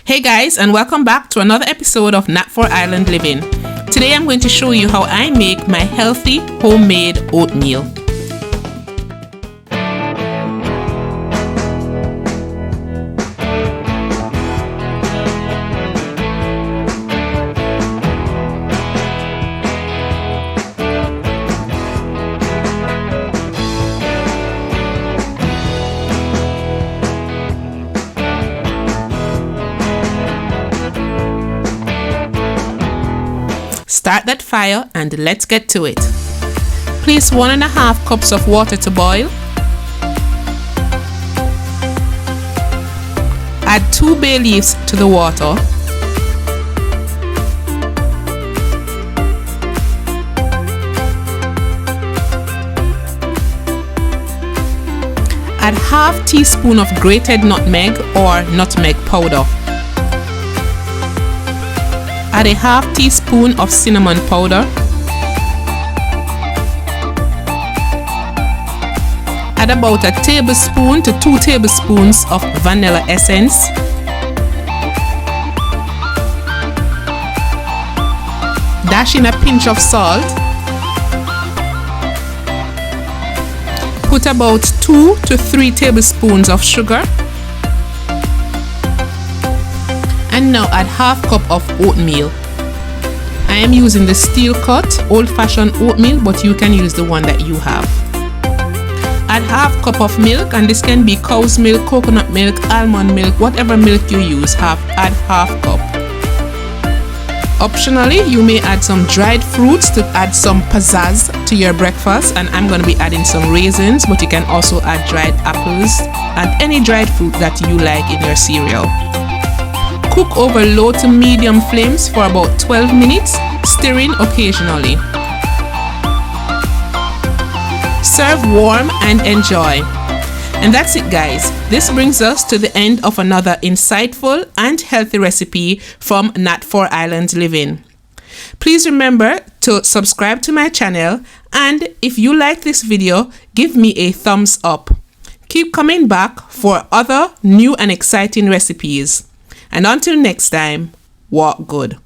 Hey guys, and welcome back to another episode of Nat 4 Island Living. Today I'm going to show you how I make my healthy homemade oatmeal. Start that fire and let's get to it. Place 1.5 cups of water to boil. Add 2 bay leaves to the water. Add ½ teaspoon of grated nutmeg or nutmeg powder. Add a ½ teaspoon of cinnamon powder. Add about a tablespoon to 2 tablespoons of vanilla essence. Dash in a pinch of salt. Put about 2 to 3 tablespoons of sugar. And now add ½ cup of oatmeal. I am using the steel cut old-fashioned oatmeal, but you can use the one that you have. Add ½ cup of milk, and this can be cow's milk, coconut milk, almond milk, whatever milk you use. Add ½ cup. Optionally, you may add some dried fruits to add some pizzazz to your breakfast, and I'm going to be adding some raisins, but you can also add dried apples and any dried fruit that you like in your cereal. Cook over low to medium flames for about 12 minutes, stirring occasionally. Serve warm and enjoy. And that's it, guys. This brings us to the end of another insightful and healthy recipe from Nat 4 Island Living. Please remember to subscribe to my channel, and if you like this video, give me a thumbs up. Keep coming back for other new and exciting recipes. And until next time, walk good.